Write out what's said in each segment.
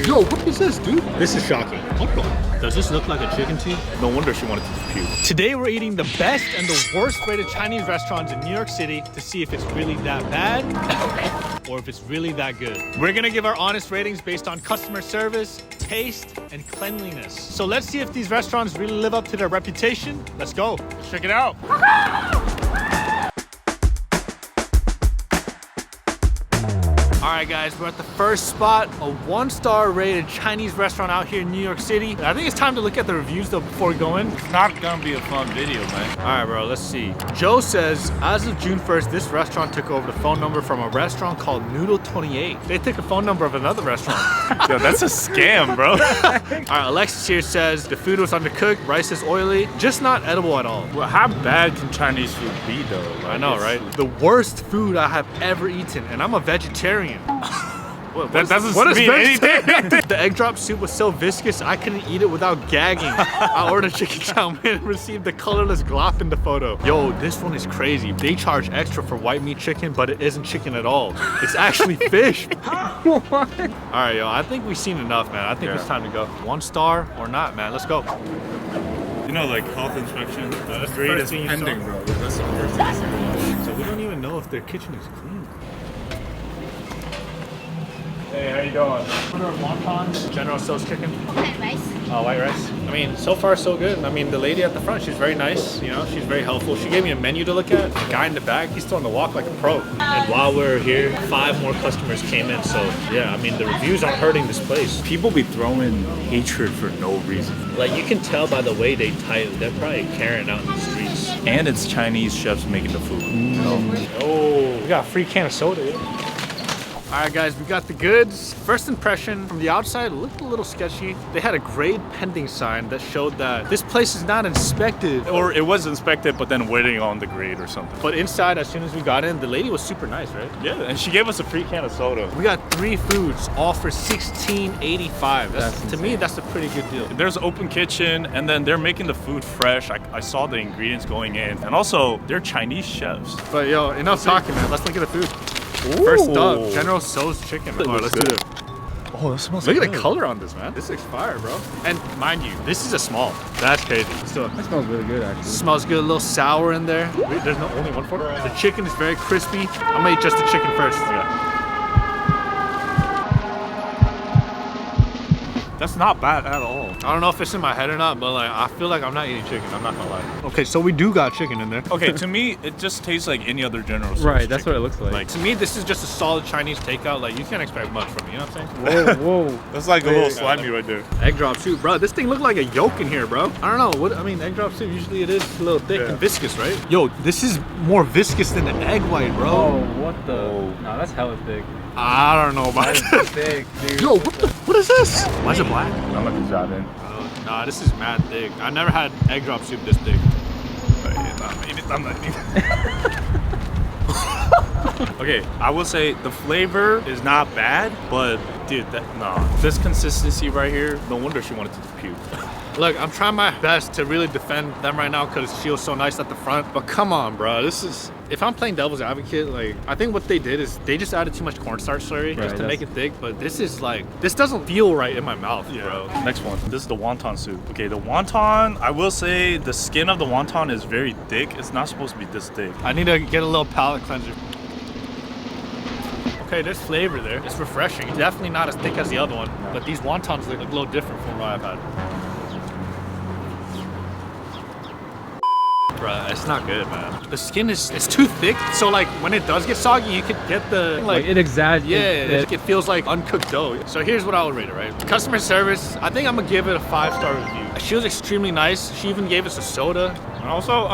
here. Yo, what is this, dude? This is shocking. What the? Does this look like a chicken to you? No wonder she wanted to puke. Today we're eating the best and the worst rated Chinese restaurants in New York City to see if it's really that bad or if it's really that good. We're gonna give our honest ratings based on customer service, taste, and cleanliness. So let's see if these restaurants really live up to their reputation. Let's go. Let's check it out. All right, guys, we're at the first spot, a 1-star rated Chinese restaurant out here in New York City. I think it's time to look at the reviews though before we go in. It's not gonna be a fun video, man. All right, bro, let's see. Joe says, as of June 1st, this restaurant took over the phone number from a restaurant called Noodle 28. They took a phone number of another restaurant. Yo, that's a scam, bro. All right, Alexis here says, the food was undercooked, rice is oily, just not edible at all. Well, how bad can Chinese food be, though? Like, I know, right? The worst food I have ever eaten, and I'm a vegetarian. That doesn't mean anything. The egg drop soup was so viscous, I couldn't eat it without gagging. I ordered chicken chow mein and received the colorless glop in the photo. Yo, this one is crazy. They charge extra for white meat chicken, but it isn't chicken at all. It's actually fish. What? All right, yo, I think we've seen enough, man. I think it's time to go. 1 star or not, man. Let's go. You know, like health inspection, that's the grade first is thing you pending, saw. bro. That's the first thing you see. So we don't even know if their kitchen is clean. Hey, how you doing? Order wontons, General Tso's chicken. White rice. White rice. I mean, so far so good. I mean, the lady at the front, she's very nice. You know, she's very helpful. She gave me a menu to look at. The guy in the back, he's still on the walk like a pro. And while we're here, 5 more customers came in. So yeah, I mean, the reviews aren't hurting this place. People be throwing hatred for no reason. Like, you can tell by the way they type, they're probably carrying out in the streets. And it's Chinese chefs making the food. Oh, we got a free can of soda. Yeah. All right, guys, we got the goods. First impression from the outside looked a little sketchy. They had a grade pending sign that showed that this place is not inspected. Or it was inspected, but then waiting on the grade or something. But inside, as soon as we got in, the lady was super nice, right? Yeah, and she gave us a free can of soda. We got 3 foods, all for $16.85. To me, that's a pretty good deal. There's open kitchen, and then they're making the food fresh. I saw the ingredients going in. And also, they're Chinese chefs. But yo, enough talking, man. Let's look at the food. Ooh. First up, General Tso's chicken. All right, let's do it. Oh, that smells Look good. at the color on this, man. This is fire, bro. And mind you, this is a small. That's crazy. Let's do it. That smells really good, actually. Smells good, a little sour in there. Wait, there's no only one for it? The chicken is very crispy. I'm gonna eat just the chicken first. Yeah. That's not bad at all. I don't know if it's in my head or not, but like I feel like I'm not eating chicken. I'm not gonna lie. Okay, so we do got chicken in there. Okay, to me, it just tastes like any other General Tso's Right, that's chicken. what it looks like. Like to me, this is just a solid Chinese takeout. Like you can't expect much from me. You know what I'm saying? Whoa. That's like a little slimy right there. Egg drop soup, bro. This thing looked like a yolk in here, bro. I don't know. What I mean, egg drop soup usually it is a little thick and viscous, right? Yo, this is more viscous than an egg white, bro. Oh, what the? No, that's hella thick. I don't know about That's this. thick, dude. Yo, what is this? Why is it black? I'm gonna jot in. Nah, this is mad thick. I never had egg drop soup this thick. Okay, I will say the flavor is not bad, but dude, this consistency right here, no wonder she wanted to puke. Look, I'm trying my best to really defend them right now because she was so nice at the front. But come on, bro. This is... If I'm playing devil's advocate, like, I think what they did is they just added too much cornstarch slurry just to make it thick. But this is like... This doesn't feel right in my mouth, bro. Next one. This is the wonton soup. Okay, the wonton, I will say the skin of the wonton is very thick. It's not supposed to be this thick. I need to get a little palate cleanser. Okay, there's flavor there. It's refreshing. It's definitely not as thick as the other one. But these wontons look a little different from what I've had. Bruh, it's not good, man. The skin it's too thick, so like when it does get soggy, you could get the Like it exaggerates. it feels like uncooked dough. So here's what I would rate it, right? Customer service, I think I'm gonna give it a 5-star review. She was extremely nice. She even gave us a soda. And also,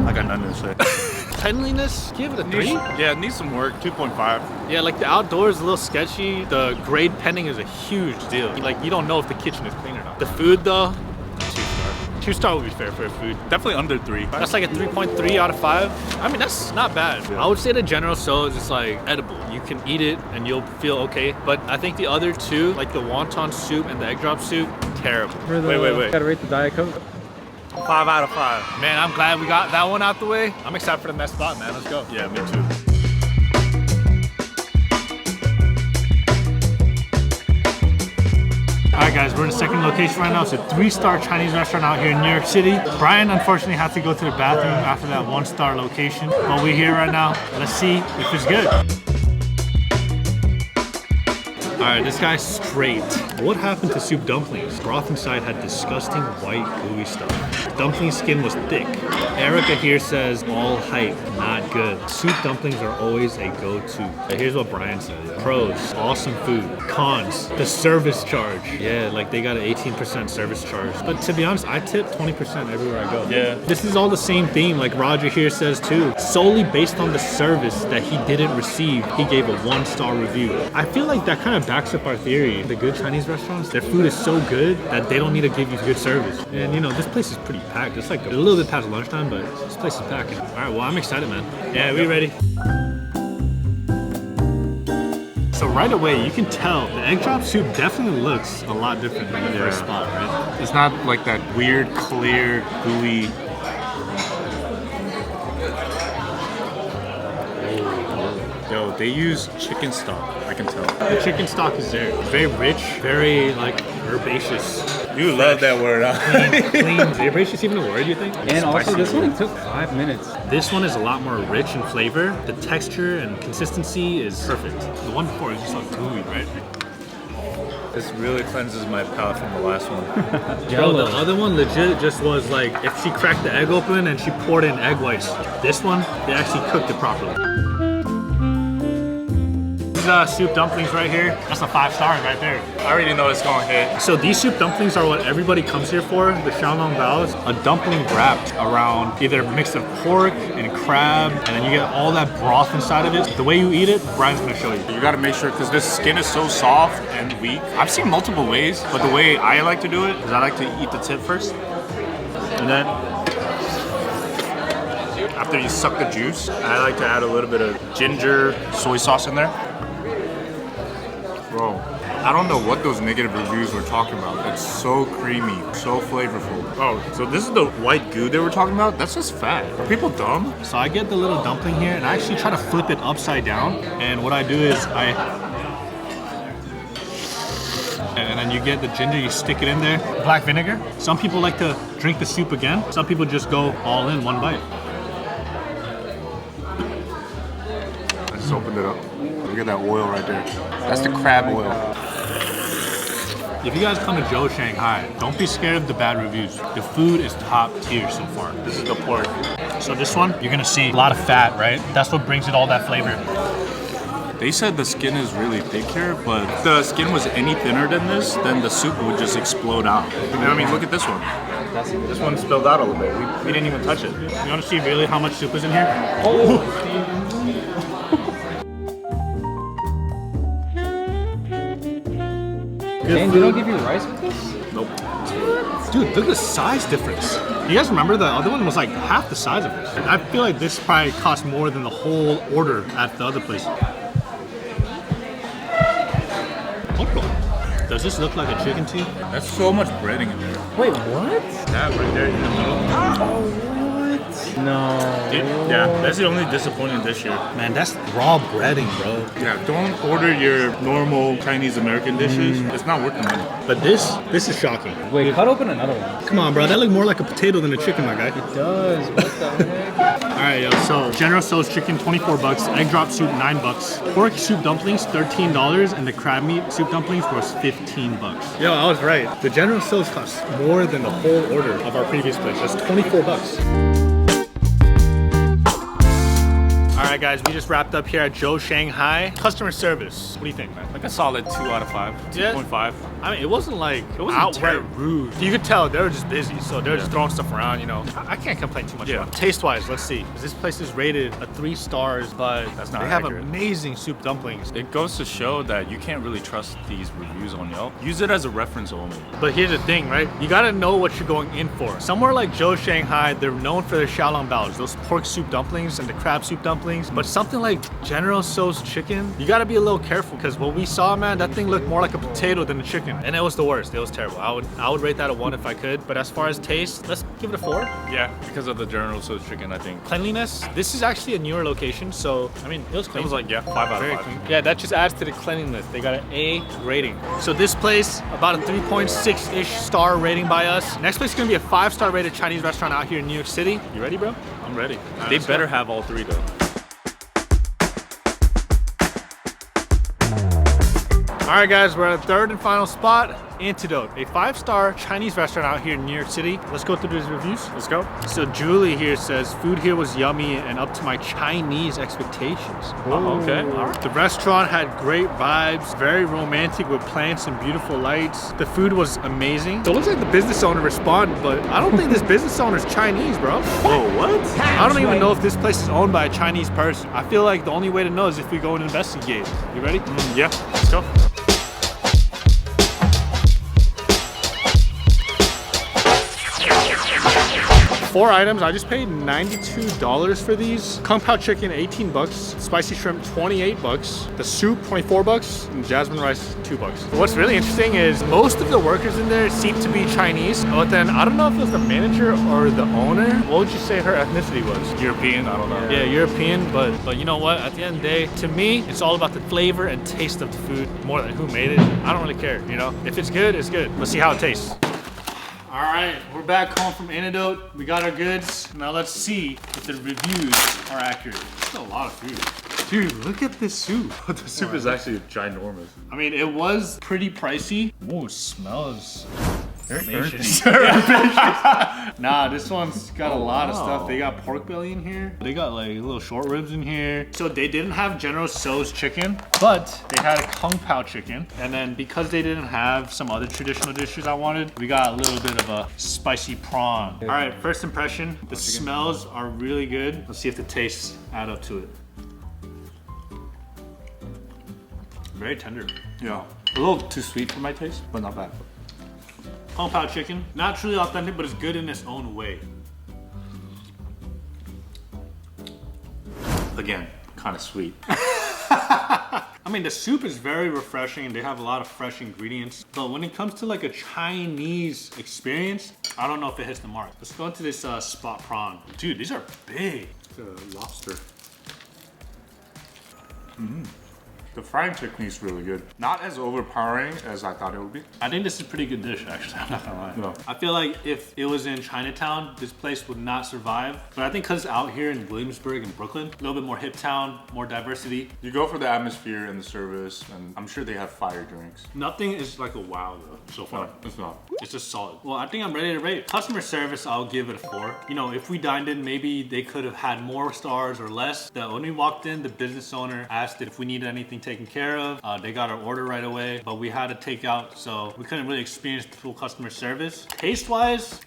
I got nothing to say. Cleanliness, give it a 3. Yeah, it needs some work. 2.5. Yeah, like the outdoors is a little sketchy. The grade pending is a huge deal. Like you don't know if the kitchen is clean or not. The food though, 2-star. 2-star would be fair for food. Definitely under 3. That's like a 3.3 out of 5. I mean, that's not bad. Yeah. I would say the General Tso's is like edible. You can eat it and you'll feel okay. But I think the other two, like the wonton soup and the egg drop soup, terrible. Wait. Gotta rate the Diet Coke. 5 out of 5. Man, I'm glad we got that one out the way. I'm excited for the next spot, man. Let's go. Yeah, me too. Alright guys, we're in the second location right now. It's a 3-star Chinese restaurant out here in New York City. Brian unfortunately had to go to the bathroom after that 1-star location. But we're here right now. Let's see if it's good. Alright, this guy's straight. What happened to soup dumplings? Broth inside had disgusting white gooey stuff. Dumpling skin was thick. Erica here says all hype, not good. Soup dumplings are always a go-to. Here's what Brian said. Pros, awesome food. Cons, the service charge. Yeah, like they got an 18% service charge. But to be honest, I tip 20% everywhere I go. Yeah. This is all the same theme like Roger here says too. Solely based on the service that he didn't receive, he gave a 1-star review. I feel like that kind of backs up our theory. The good Chinese restaurants, their food is so good that they don't need to give you good service. And you know, this place is pretty packed. It's like a little bit past lunchtime, but this place is packed. All right, well, I'm excited, man. Yeah, we ready? So right away, you can tell the egg drop soup definitely looks a lot different than the first spot, right? It's not like that weird, clear, gooey. Yo, they use chicken stock, I can tell. The chicken stock is there. Very rich, very like herbaceous. You love that word, huh? Clean. Is herbaceous even a word, you think? And also, Spicy this word. one took 5 minutes. This one is a lot more rich in flavor. The texture and consistency is perfect. The one before is just like gooey, right? This really cleanses my palate from the last one. Bro, the other one legit just was like, if she cracked the egg open and she poured in egg whites. This one, they actually cooked it properly. These soup dumplings right here, that's a 5-star right there. I already know it's gonna hit. So these soup dumplings are what everybody comes here for, the Xiaolong Baos. A dumpling wrapped around either a mix of pork and crab, and then you get all that broth inside of it. The way you eat it, Brian's gonna show you. You gotta make sure, because this skin is so soft and weak. I've seen multiple ways, but the way I like to do it is I like to eat the tip first. And then, after you suck the juice, I like to add a little bit of ginger, soy sauce in there. Bro, I don't know what those negative reviews were talking about. It's so creamy, so flavorful. Oh, so this is the white goo they were talking about? That's just fat. Are people dumb? So I get the little dumpling here, and I actually try to flip it upside down. And what I do is and then you get the ginger, you stick it in there. Black vinegar. Some people like to drink the soup again. Some people just go all in one bite. I just opened it up. Look at that oil right there. That's the crab oil. If you guys come to Joe Shanghai, don't be scared of the bad reviews. The food is top tier so far. This is the pork. So this one, you're gonna see a lot of fat, right? That's what brings it all that flavor. They said the skin is really thick here, but if the skin was any thinner than this, then the soup would just explode out. You know what I mean? Look at this one. This one spilled out a little bit. We didn't even touch it. You wanna see really how much soup is in here? Oh! And they don't give you rice with this? Nope. Dude, look at the size difference. You guys remember the other one was like half the size of this? I feel like this probably cost more than the whole order at the other place. Does this look like a chicken to you? That's so much breading in there. Wait, what? That right there in the middle. No. Yeah, that's the only disappointing dish here. Man, that's raw breading, bro. Yeah, don't order your normal Chinese American dishes. It's not worth the money. But this is shocking. Wait, cut open another one. Come on, bro. That looked more like a potato than a chicken, my guy. It does. What the heck? All right, yo. So General Tso's chicken, 24 bucks. Egg drop soup, 9 bucks. Pork soup dumplings, $13, and the crab meat soup dumplings was 15 bucks. Yo, I was right. The General Tso's cost more than the whole order of our previous place. That's 24 bucks. All right, guys, we just wrapped up here at Joe Shanghai. Customer service, what do you think, man? Like a solid 2 out of 5, Yeah. 2.5. I mean, it wasn't outright terrible. rude. You could tell they were just busy, so they were just throwing stuff around, you know. I can't complain too much about it. Taste-wise, let's see. This place is rated a 3 stars, but That's not they have accurate. amazing soup dumplings. It goes to show that you can't really trust these reviews on Yelp. Use it as a reference only. But here's the thing, right? You gotta know what you're going in for. Somewhere like Joe Shanghai, they're known for their Xiaolong Baos, those pork soup dumplings and the crab soup dumplings. dumplings. But something like General Tso's chicken, you gotta be a little careful because what we saw, man, that thing looked more like a potato than a chicken. And it was the worst. It was terrible. I would rate that a 1 if I could. But as far as taste, let's give it a 4. Yeah, because of the General Tso's chicken, I think. Cleanliness, this is actually a newer location, so I mean, it was clean. It was like, yeah, 5 out Very of 5. clean. Yeah, that just adds to the cleanliness. They got an A rating. So this place, about a 3.6-ish star rating by us. Next place is gonna be a 5-star rated Chinese restaurant out here in New York City. You ready, bro? I'm ready. right, They let's better go. have all 3 though. All right, guys, we're at the 3rd and final spot. Antidote, a 5-star Chinese restaurant out here in New York City. Let's go through these reviews. Let's go. So Julie here says, food here was yummy and up to my Chinese expectations. Oh, okay. All right. The restaurant had great vibes, very romantic with plants and beautiful lights. The food was amazing. So it looks like the business owner responded, but I don't think this business owner is Chinese, bro. Whoa, what? I don't even know if this place is owned by a Chinese person. I feel like the only way to know is if we go and investigate. You ready? Yeah, let's go. 4 items. I just paid $92 for these. Kung Pao chicken, 18 bucks. Spicy shrimp, 28 bucks. The soup, 24 bucks. And jasmine rice, 2 bucks. What's really interesting is most of the workers in there seem to be Chinese, but then I don't know if it was the manager or the owner. What would you say her ethnicity was? European, I don't know. Yeah, European, but you know what? At the end of the day, to me, it's all about the flavor and taste of the food more than who made it. I don't really care, you know? If it's good, it's good. Let's see how it tastes. All right, we're back home from Antidote. We got our goods. Now let's see if the reviews are accurate. That's a lot of food. Dude, look at this soup. The soup is actually ginormous. I mean, it was pretty pricey. Ooh, it smells herbaceous. Nah, this one's got a lot of stuff. They got pork belly in here. They got like little short ribs in here. So they didn't have General Tso's chicken, but they had a Kung Pao chicken. And then because they didn't have some other traditional dishes I wanted, we got a little bit of a spicy prawn. All right, first impression. The smells are really good. Let's see if the tastes add up to it. Very tender. Yeah. A little too sweet for my taste, but not bad. Kung Pao chicken, not truly authentic, but it's good in its own way. Again, kind of sweet. I mean, the soup is very refreshing and they have a lot of fresh ingredients. But when it comes to like a Chinese experience, I don't know if it hits the mark. Let's go into this spot prawn. Dude, these are big. It's a lobster. The frying technique is really good. Not as overpowering as I thought it would be. I think this is a pretty good dish, actually. I'm not gonna lie. No. I feel like if it was in Chinatown, this place would not survive. But I think because it's out here in Williamsburg and Brooklyn, a little bit more hip town, more diversity. You go for the atmosphere and the service, and I'm sure they have fire drinks. Nothing is like a wow though, so far. No, it's not. It's just solid. Well, I think I'm ready to rate. Customer service, I'll give it a 4. You know, if we dined in, maybe they could have had more stars or less. When we walked in, the business owner asked if we needed anything taken care of. They got our order right away, but we had to take out, so we couldn't really experience the full customer service. Taste-wise,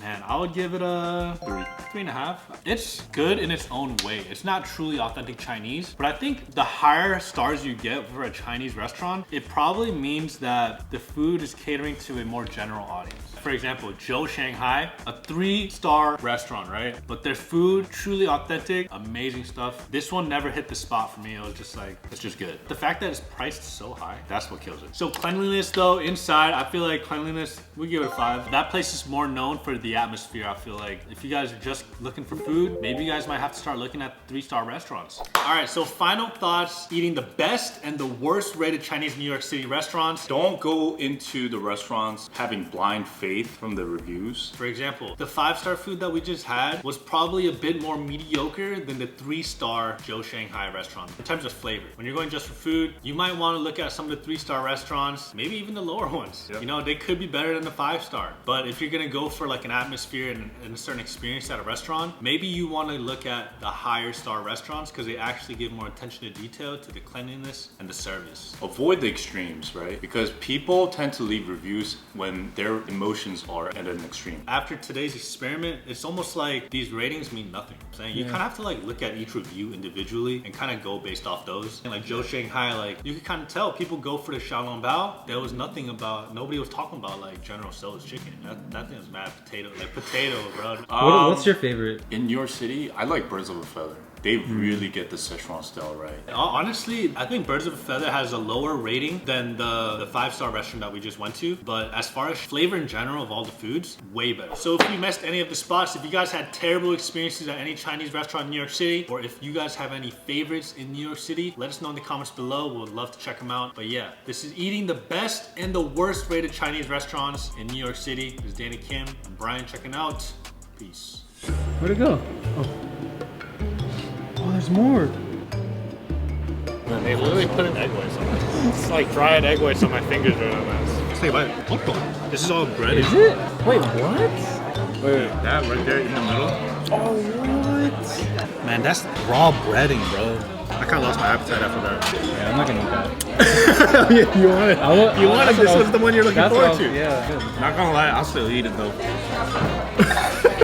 man, I would give it a 3.5. It's good in its own way. It's not truly authentic Chinese, but I think the higher stars you get for a Chinese restaurant, it probably means that the food is catering to a more general audience. For example, Joe Shanghai, a 3-star restaurant, right? But their food, truly authentic, amazing stuff. This one never hit the spot for me. It was just like, it's just good. The fact that it's priced so high, that's what kills it. So cleanliness though, inside, I feel like cleanliness, we give it a 5. That place is more known for the atmosphere, I feel like. If you guys are just looking for food, maybe you guys might have to start looking at 3-star restaurants. All right, so final thoughts, eating the best and the worst rated Chinese New York City restaurants. Don't go into the restaurants having blind faith from the reviews. For example, the 5-star food that we just had was probably a bit more mediocre than the 3-star Joe Shanghai restaurant in terms of flavor. When you're going just for food, you might want to look at some of the 3-star restaurants, maybe even the lower ones. Yep. You know, they could be better than the 5-star. But if you're gonna go for like an atmosphere and a certain experience at a restaurant, maybe you want to look at the higher star restaurants because they actually give more attention to detail, to the cleanliness and the service. Avoid the extremes, right? Because people tend to leave reviews when their emotions are at an extreme. After today's experiment, it's almost like these ratings mean nothing. I'm saying you kind of have to like look at each review individually and kind of go based off those. And like Joe Shanghai, like you can kind of tell people go for the Xiaolong Bao. There was nothing about, nobody was talking about like General Tso's chicken. That thing was mad potato, bro. What's your favorite? In New York City, I like birds of a feather. They really get the Szechuan style right. Honestly, I think Birds of a Feather has a lower rating than the 5-star restaurant that we just went to. But as far as flavor in general of all the foods, way better. So if you missed any of the spots, if you guys had terrible experiences at any Chinese restaurant in New York City, or if you guys have any favorites in New York City, let us know in the comments below. We would love to check them out. But yeah, this is eating the best and the worst rated Chinese restaurants in New York City. This is Danny Kim and Brian checking out. Peace. Where'd it go? Oh, there's more. Man, they literally put an egg whites on it. It's like dried egg whites on my fingers right now, man. Let's take a bite. What the? This is all bread. Is it? Wait, what? Wait, that right there in the middle? Oh, what? Man, that's raw breading, bro. I kind of lost my appetite after that. Yeah, I'm not gonna eat that. Yeah, you want it? You want it? This was the one you're looking forward to. Yeah, good. Not gonna lie, I'll still eat it though.